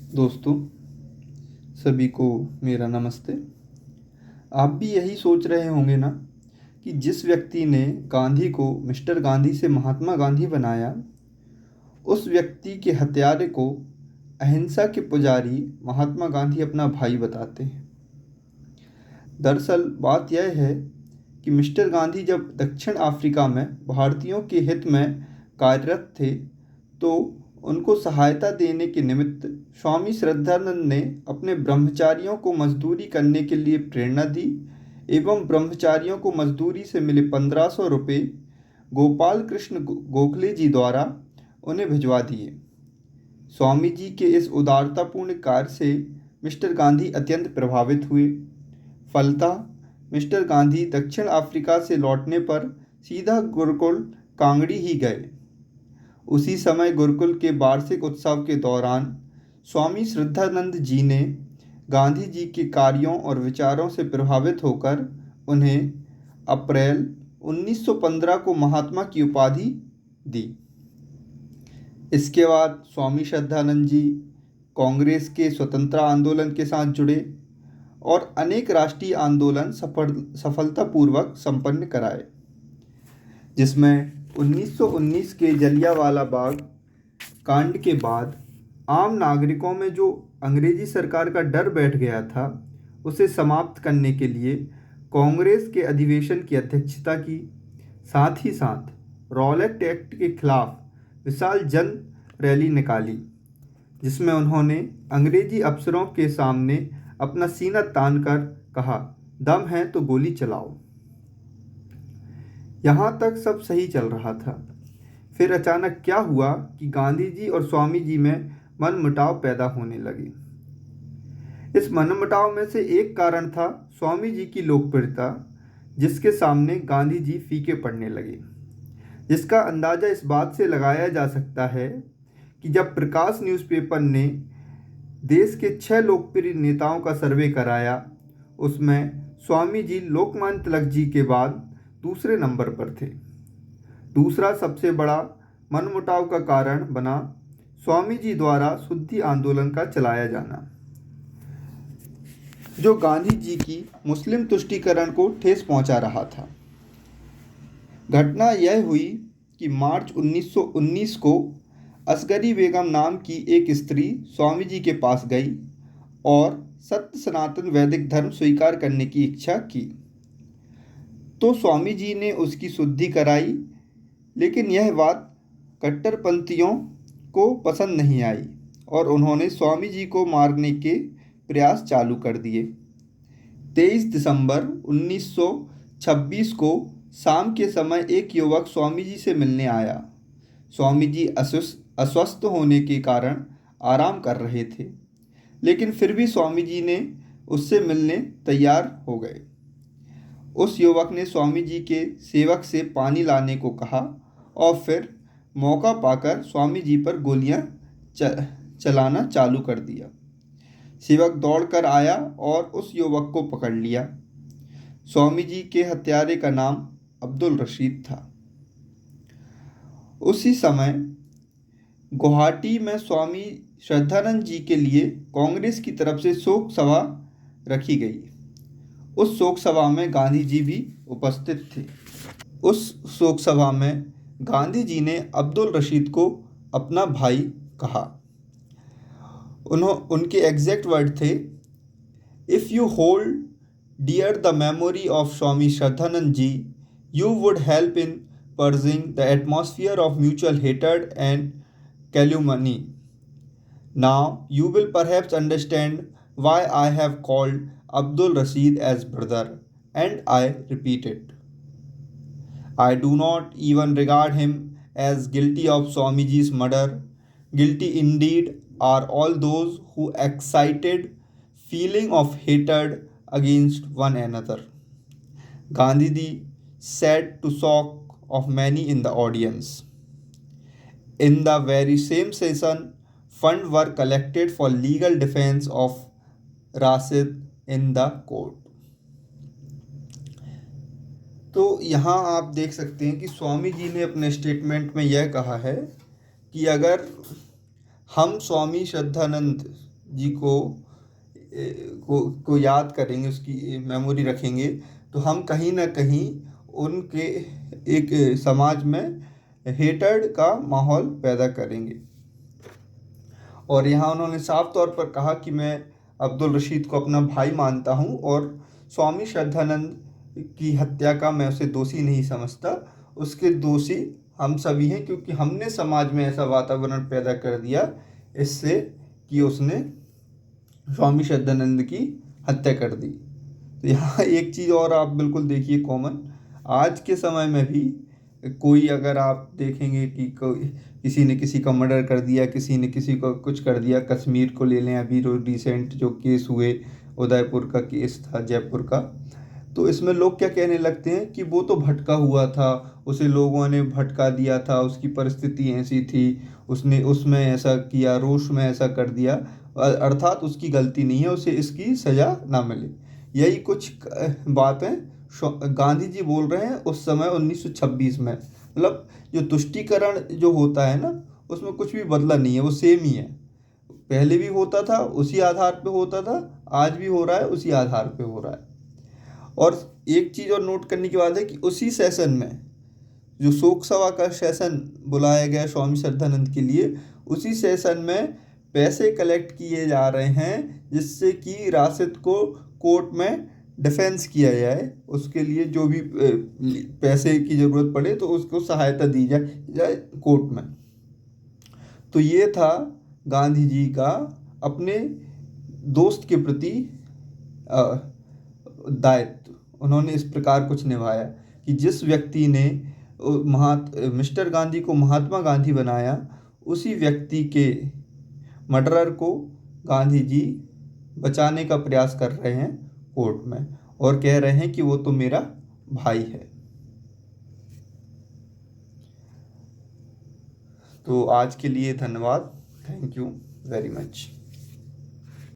दोस्तों, सभी को मेरा नमस्ते। आप भी यही सोच रहे होंगे ना कि जिस व्यक्ति ने गांधी को मिस्टर गांधी से महात्मा गांधी बनाया, उस व्यक्ति के हत्यारे को अहिंसा के पुजारी महात्मा गांधी अपना भाई बताते हैं। दरअसल बात यह है कि मिस्टर गांधी जब दक्षिण अफ्रीका में भारतीयों के हित में कार्यरत थे, तो उनको सहायता देने के निमित्त स्वामी श्रद्धानंद ने अपने ब्रह्मचारियों को मजदूरी करने के लिए प्रेरणा दी एवं ब्रह्मचारियों को मजदूरी से मिले 1500 रुपये गोपाल कृष्ण गोखले जी द्वारा उन्हें भिजवा दिए। स्वामी जी के इस उदारतापूर्ण कार्य से मिस्टर गांधी अत्यंत प्रभावित हुए। फलतः मिस्टर गांधी दक्षिण अफ्रीका से लौटने पर सीधा गुरुकुल कांगड़ी ही गए। उसी समय गुरुकुल के वार्षिक उत्सव के दौरान स्वामी श्रद्धानंद जी ने गांधी जी के कार्यों और विचारों से प्रभावित होकर उन्हें अप्रैल 1915 को महात्मा की उपाधि दी। इसके बाद स्वामी श्रद्धानंद जी कांग्रेस के स्वतंत्रता आंदोलन के साथ जुड़े और अनेक राष्ट्रीय आंदोलन सफलतापूर्वक संपन्न कराए, जिसमें 1919 के जलियांवाला बाग कांड के बाद आम नागरिकों में जो अंग्रेजी सरकार का डर बैठ गया था, उसे समाप्त करने के लिए कांग्रेस के अधिवेशन की अध्यक्षता की। साथ ही साथ रॉलेट एक्ट के खिलाफ विशाल जन रैली निकाली, जिसमें उन्होंने अंग्रेजी अफसरों के सामने अपना सीना तान कर कहा, दम है तो गोली चलाओ। यहाँ तक सब सही चल रहा था। फिर अचानक क्या हुआ कि गांधी जी और स्वामी जी में मनमुटाव पैदा होने लगे। इस मनमुटाव में से एक कारण था स्वामी जी की लोकप्रियता, जिसके सामने गांधी जी फीके पड़ने लगे। जिसका अंदाजा इस बात से लगाया जा सकता है कि जब प्रकाश न्यूज़पेपर ने देश के 6 लोकप्रिय नेताओं का सर्वे कराया, उसमें स्वामी जी लोकमान्य तिलक जी के बाद दूसरे नंबर पर थे। दूसरा सबसे बड़ा मनमुटाव का कारण बना स्वामी जी द्वारा शुद्धि आंदोलन का चलाया जाना, जो गांधी जी की मुस्लिम तुष्टीकरण को ठेस पहुंचा रहा था। घटना यह हुई कि मार्च 1919 को असगरी बेगम नाम की एक स्त्री स्वामी जी के पास गई और सत्य सनातन वैदिक धर्म स्वीकार करने की इच्छा की। तो स्वामी जी ने उसकी शुद्धि कराई, लेकिन यह बात कट्टरपंथियों को पसंद नहीं आई और उन्होंने स्वामी जी को मारने के प्रयास चालू कर दिए। 23 दिसंबर 1926 को शाम के समय एक युवक स्वामी जी से मिलने आया। स्वामी जी अस्वस्थ होने के कारण आराम कर रहे थे, लेकिन फिर भी स्वामी जी ने उससे मिलने तैयार हो गए। उस युवक ने स्वामी जी के सेवक से पानी लाने को कहा और फिर मौका पाकर स्वामी जी पर गोलियां चलाना चालू कर दिया। सेवक दौड़कर आया और उस युवक को पकड़ लिया। स्वामी जी के हत्यारे का नाम अब्दुल रशीद था। उसी समय गुवाहाटी में स्वामी श्रद्धानंद जी के लिए कांग्रेस की तरफ से शोक सभा रखी गई। उस शोक सभा में गांधी जी भी उपस्थित थे। उस शोक सभा में गांधी जी ने अब्दुल रशीद को अपना भाई कहा। उनके एग्जैक्ट वर्ड थे, if you hold dear the memory of Swami Shraddhanand ji, you would help in purging the atmosphere of mutual hatred and calumny. Now you will perhaps understand why I have called Abdul Rashid as brother, and I repeat it. I do not even regard him as guilty of Swamiji's murder. Guilty indeed are all those who excited feeling of hatred against one another. Gandhiji said to shock of many in the audience. In the very same session, funds were collected for legal defense of Rashid in the court. तो यहाँ आप देख सकते हैं कि स्वामी जी ने अपने statement में यह कहा है कि अगर हम स्वामी श्रद्धानंद जी को याद करेंगे, उसकी मेमोरी रखेंगे, तो हम कहीं ना कहीं उनके एक समाज में हेटर्ड का माहौल पैदा करेंगे। और यहाँ उन्होंने साफ तौर पर कहा कि मैं अब्दुल रशीद को अपना भाई मानता हूँ और स्वामी श्रद्धानंद की हत्या का मैं उसे दोषी नहीं समझता। उसके दोषी हम सभी हैं, क्योंकि हमने समाज में ऐसा वातावरण पैदा कर दिया इससे कि उसने स्वामी श्रद्धानंद की हत्या कर दी। तो यहाँ एक चीज़ और आप बिल्कुल देखिए कॉमन, आज के समय में भी कोई अगर आप देखेंगे कि कोई किसी ने किसी का मर्डर कर दिया, किसी ने किसी को कुछ कर दिया, कश्मीर को ले लें, अभी रिसेंट जो केस हुए, उदयपुर का केस था, जयपुर का, तो इसमें लोग क्या कहने लगते हैं कि वो तो भटका हुआ था, उसे लोगों ने भटका दिया था, उसकी परिस्थिति ऐसी थी, उसने उसमें ऐसा किया, रोष में ऐसा कर दिया, अर्थात उसकी गलती नहीं है, उसे इसकी सज़ा ना मिले। यही कुछ बातें गांधी जी बोल रहे हैं उस समय 1926 में। मतलब जो तुष्टीकरण जो होता है ना, उसमें कुछ भी बदला नहीं है, वो सेम ही है। पहले भी होता था, उसी आधार पे होता था, आज भी हो रहा है, उसी आधार पे हो रहा है। और एक चीज़ और नोट करने की बात है कि उसी सेशन में जो शोक सभा का सेशन बुलाया गया स्वामी श्रद्धानंद के लिए, उसी सेशन में पैसे कलेक्ट किए जा रहे हैं जिससे कि राशिद को कोर्ट में डिफेंस किया जाए, उसके लिए जो भी पैसे की ज़रूरत पड़े तो उसको सहायता दी जाए कोर्ट में। तो ये था गांधी जी का अपने दोस्त के प्रति दायित्व। उन्होंने इस प्रकार कुछ निभाया कि जिस व्यक्ति ने मिस्टर गांधी को महात्मा गांधी बनाया, उसी व्यक्ति के मर्डरर को गांधी जी बचाने का प्रयास कर रहे हैं कोर्ट में, और कह रहे हैं कि वो तो मेरा भाई है। तो आज के लिए धन्यवाद। Thank you very much.